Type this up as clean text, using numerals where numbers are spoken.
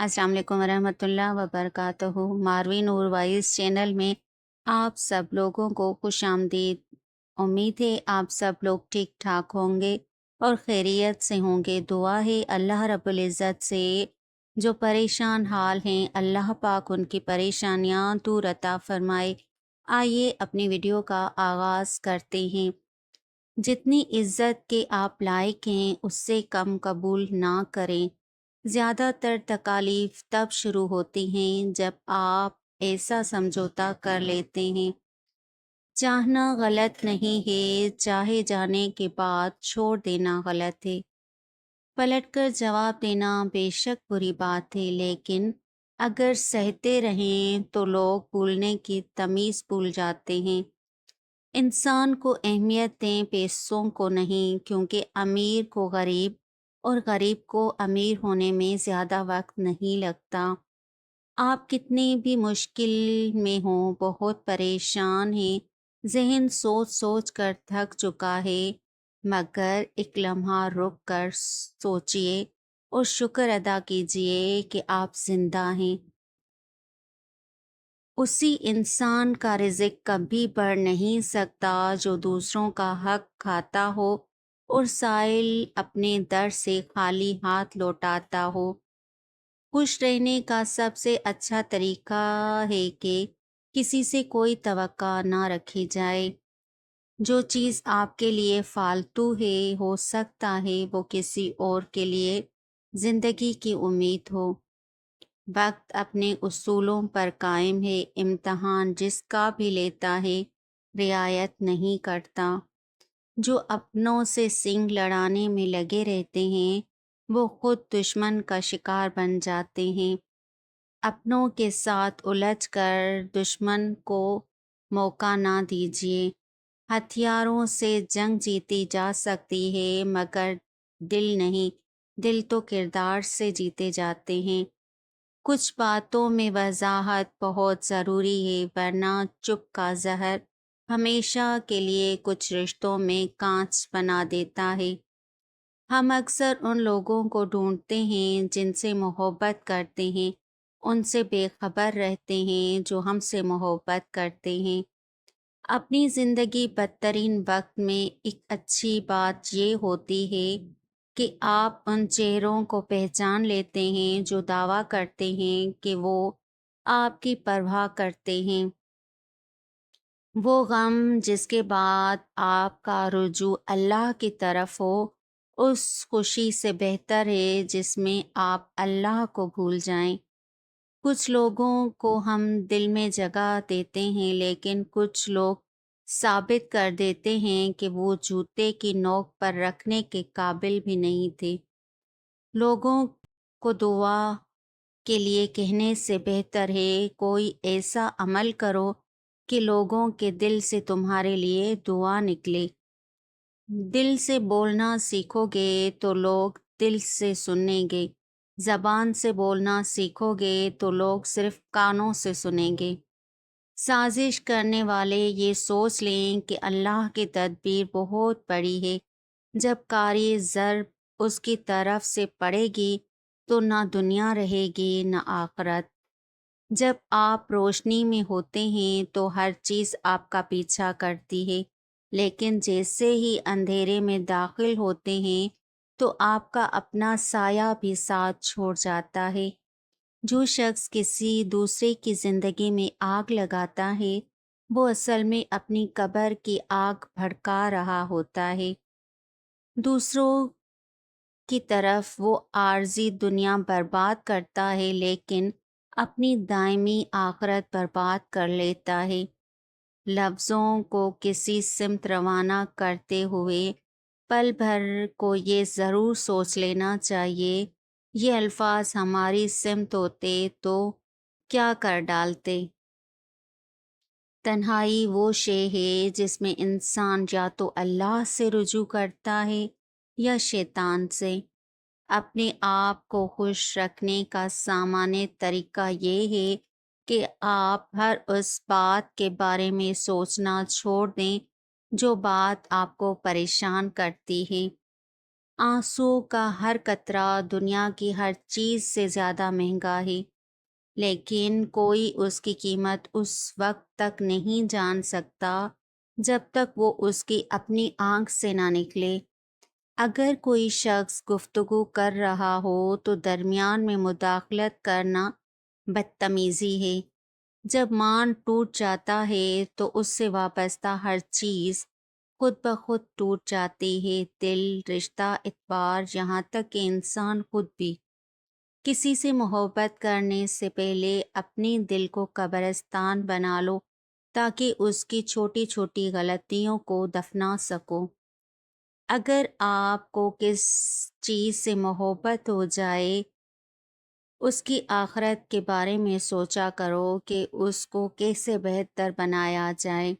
अस्सलाम वालेकुम वरहमतुल्लाह वबरकातुहू। मारवी नूर wise channel में आप सब लोगों को खुश आमदीद। उम्मीद है आप सब लोग ठीक ठाक होंगे और खैरियत से होंगे। दुआ है अल्लाह रब्बुल इज़्ज़त से जो परेशान हाल हैं अल्लाह पाक उनकी परेशानियां दूर अता फरमाए। आइए अपनी वीडियो का आगाज़ करते हैं। जितनी इज्जत के आप लायक हैं उससे कम कबूल ना करें। ज़्यादातर तकालीफ तब शुरू होती हैं जब आप ऐसा समझौता कर लेते हैं। चाहना गलत नहीं है, चाहे जाने के बाद छोड़ देना गलत है। पलटकर जवाब देना बेशक बुरी बात है, लेकिन अगर सहते रहें तो लोग भूलने की तमीज़ भूल जाते हैं। इंसान को अहमियत दें, पैसों को नहीं, क्योंकि अमीर को गरीब और गरीब को अमीर होने में ज़्यादा वक्त नहीं लगता। आप कितनी भी मुश्किल में हों, बहुत परेशान हैं, जहन सोच सोच कर थक चुका है, मगर एक लम्हा रुक कर सोचिए और शुक्र अदा कीजिए कि आप जिंदा हैं। उसी इंसान का रिज़्क़ कभी बढ़ नहीं सकता जो दूसरों का हक खाता हो और साइल अपने दर से खाली हाथ लौटाता हो। खुश रहने का सबसे अच्छा तरीका है कि किसी से कोई तवक्का ना रखी जाए। जो चीज़ आपके लिए फालतू है, हो सकता है वो किसी और के लिए ज़िंदगी की उम्मीद हो। वक्त अपने उसूलों पर कायम है, इम्तहान जिसका भी लेता है रियायत नहीं करता। जो अपनों से सिंग लड़ाने में लगे रहते हैं वो खुद दुश्मन का शिकार बन जाते हैं। अपनों के साथ उलझकर दुश्मन को मौका ना दीजिए। हथियारों से जंग जीती जा सकती है मगर दिल नहीं, दिल तो किरदार से जीते जाते हैं। कुछ बातों में वजाहत बहुत ज़रूरी है, वरना चुप का जहर हमेशा के लिए कुछ रिश्तों में कांच बना देता है। हम अक्सर उन लोगों को ढूंढते हैं जिनसे मोहब्बत करते हैं, उनसे बेखबर रहते हैं जो हमसे मोहब्बत करते हैं। अपनी ज़िंदगी बदतरीन वक्त में एक अच्छी बात ये होती है कि आप उन चेहरों को पहचान लेते हैं जो दावा करते हैं कि वो आपकी परवाह करते हैं। वो गम जिसके बाद आपका रुजू अल्लाह की तरफ हो, उस खुशी से बेहतर है जिसमें आप अल्लाह को भूल जाएं। कुछ लोगों को हम दिल में जगह देते हैं, लेकिन कुछ लोग साबित कर देते हैं कि वो जूते की नोक पर रखने के काबिल भी नहीं थे। लोगों को दुआ के लिए कहने से बेहतर है कोई ऐसा अमल करो कि लोगों के दिल से तुम्हारे लिए दुआ निकले। दिल से बोलना सीखोगे तो लोग दिल से सुनेंगे। ज़बान से बोलना सीखोगे तो लोग सिर्फ कानों से सुनेंगे। साजिश करने वाले ये सोच लें कि अल्लाह की तदबीर बहुत बड़ी है। जब कारी ज़र्ब उसकी तरफ से पड़ेगी तो ना दुनिया रहेगी ना आखरत। जब आप रोशनी में होते हैं तो हर चीज़ आपका पीछा करती है, लेकिन जैसे ही अंधेरे में दाखिल होते हैं तो आपका अपना साया भी साथ छोड़ जाता है। जो शख्स किसी दूसरे की ज़िंदगी में आग लगाता है वो असल में अपनी कब्र की आग भड़का रहा होता है। दूसरों की तरफ वो आर्जी दुनिया बर्बाद करता है, लेकिन अपनी दायमी आखरत बर्बाद कर लेता है। लफ्ज़ों को किसी सिमत रवाना करते हुए पल भर को ये ज़रूर सोच लेना चाहिए, ये अल्फाज हमारी सिमत होते तो क्या कर डालते। तन्हाई वो शे है जिसमें इंसान या तो अल्लाह से रुजू करता है या शैतान से। अपने आप को खुश रखने का सामान्य तरीका ये है कि आप हर उस बात के बारे में सोचना छोड़ दें जो बात आपको परेशान करती है। आंसू का हर कतरा दुनिया की हर चीज़ से ज़्यादा महंगा है, लेकिन कोई उसकी कीमत उस वक्त तक नहीं जान सकता जब तक वो उसकी अपनी आंख से ना निकले। अगर कोई शख्स गुफ्तगू कर रहा हो तो दरमियान में मुदाखलत करना बदतमीज़ी है। जब मान टूट जाता है तो उससे वाबस्ता हर चीज़ खुद ब खुद टूट जाती है। दिल, रिश्ता, इतबार, यहाँ तक कि इंसान खुद भी। किसी से मोहब्बत करने से पहले अपने दिल को कब्रिस्तान बना लो ताकि उसकी छोटी छोटी गलतियों को दफना सको। अगर आपको किस चीज़ से मोहब्बत हो जाए, उसकी आखिरत के बारे में सोचा करो कि उसको कैसे बेहतर बनाया जाए।